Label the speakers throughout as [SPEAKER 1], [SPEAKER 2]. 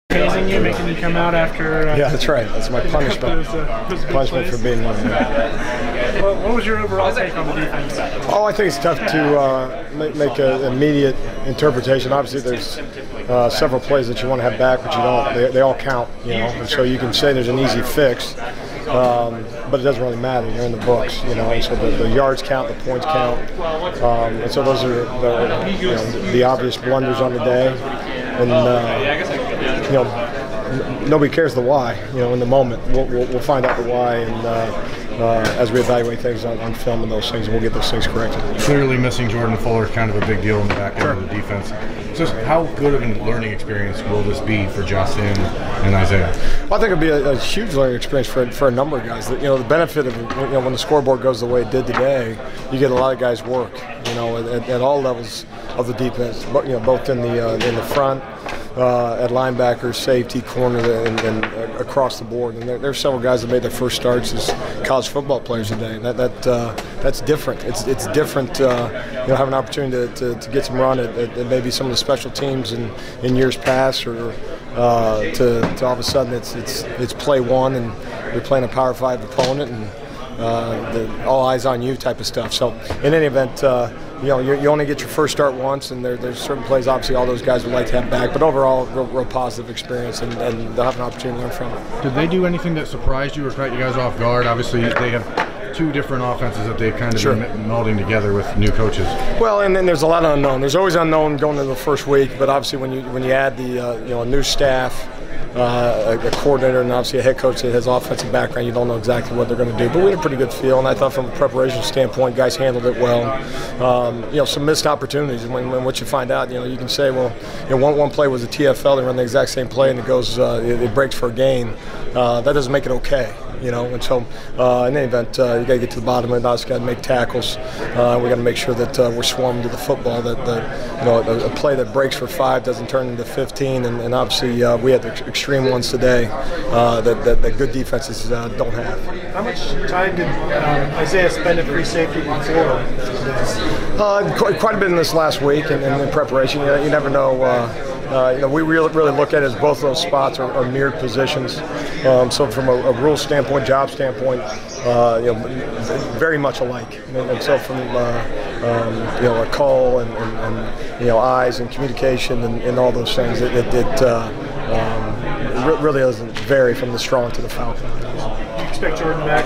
[SPEAKER 1] Hazing you, making you come out after.
[SPEAKER 2] Yeah, that's right. That's my punishment. Punishment for being one.
[SPEAKER 1] What was your overall take on the defense?
[SPEAKER 2] Oh, I think it's tough to make an immediate interpretation. Obviously, there's several plays that you want to have back, but you don't. They all count, you know. And so you can say there's an easy fix, but it doesn't really matter. They're in the books, you know. And so the yards count, the points count, and so those are the obvious blunders on the day. And you know, nobody cares the why. You know, in the moment, we'll find out the why, and as we evaluate things on film and those things, we'll get those things corrected.
[SPEAKER 3] Clearly, missing Jordan Fuller is kind of a big deal in the back end of the defense. So, how good of a learning experience will this be for Justin and Isaiah?
[SPEAKER 2] Well, I think it'll be a huge learning experience for a number of guys. You know, the benefit of when the scoreboard goes the way it did today, you get a lot of guys work. You know, at all levels of the defense, but you know, both in the front. At linebacker, safety, corner, and across the board. And there's several guys that made their first starts as college football players today. That's different. It's different. You know, have an opportunity to get some run at maybe some of the special teams in years past, or to all of a sudden it's play one and you're playing a Power 5 opponent and all eyes on you type of stuff. So in any event. You know, you only get your first start once, and there's certain plays, obviously, all those guys would like to have back. But overall, real positive experience, and they'll have an opportunity to learn from it.
[SPEAKER 3] Did they do anything that surprised you or caught you guys off guard? Obviously, they have two different offenses that they've kind of been melding together with new coaches.
[SPEAKER 2] Well, and then there's a lot of unknown. There's always unknown going into the first week, but obviously when you add the you know, a new staff, a coordinator, and obviously a head coach that has offensive background, you don't know exactly what they're going to do. But we had a pretty good feel, and I thought from a preparation standpoint, guys handled it well. You know, some missed opportunities, and when what you find out, you know, you can say, well, you know, one play was a TFL, they run the exact same play, and it goes, it breaks for a gain. That doesn't make it okay. You know, and so in any event, you got to get to the bottom of it. Obviously, got to make tackles. We got to make sure that we're swarming to the football. That you know, a play that breaks for 5 doesn't turn into 15. And obviously, we had the extreme ones today that good defenses don't have.
[SPEAKER 1] How much time did Isaiah spend at free safety before?
[SPEAKER 2] Quite a bit in this last week, and in preparation. You never know. You know, we really look at it as both of those spots are mirrored positions. So from a rule standpoint, job standpoint, you know, very much alike. And so from you know, a call and you know, eyes and communication and all those things, it really doesn't vary from the strong to the foul.
[SPEAKER 1] Expect Jordan back?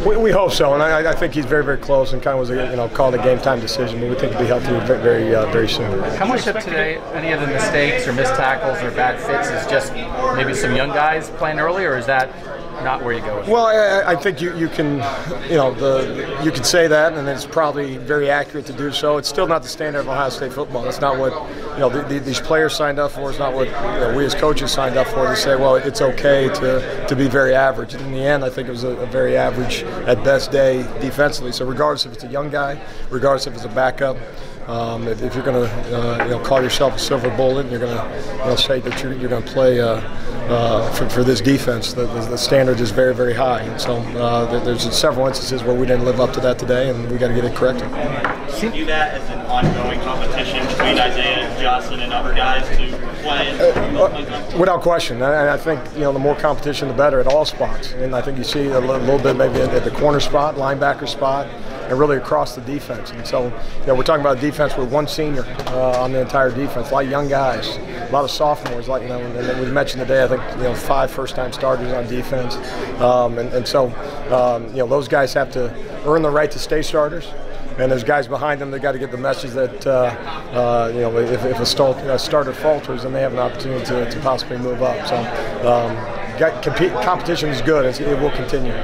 [SPEAKER 2] We hope so, and I think he's very close, and kind of was called a game time decision, but we think he'll be healthy very soon.
[SPEAKER 4] How much of today, any of the mistakes or missed tackles or bad fits, is just maybe some young guys playing early, or is that not where you go with it?
[SPEAKER 2] Well, I think you can, you know, you can say that, and it's probably very accurate to do so. It's still not the standard of Ohio State football. It's not what, you know, these players signed up for. It's not what, you know, we as coaches signed up for, to say, well, it's okay to be very average. And in the end, I think it was a very average at best day defensively. So regardless if it's a young guy, regardless if it's a backup, if you're going to you know, call yourself a silver bullet, and you're going to say that you're going to play for this defense, the standard is very high. And so there's several instances where we didn't live up to that today, and we got to get it corrected.
[SPEAKER 5] Do you view that as an ongoing competition between Isaiah and Jocelyn and other guys to play?
[SPEAKER 2] Without question. I think, you know, the more competition, the better at all spots. And I think you see a little bit maybe at the corner spot, linebacker spot, and really across the defense. And so, you know, we're talking about a defense with one senior on the entire defense, a lot of young guys, a lot of sophomores, like, you know, and we mentioned today, I think, you know, 5 first-time starters on defense. And so, you know, those guys have to earn the right to stay starters. And there's guys behind them that got to get the message that, you know, if a starter falters, then they have an opportunity to possibly move up. So competition is good. It will continue.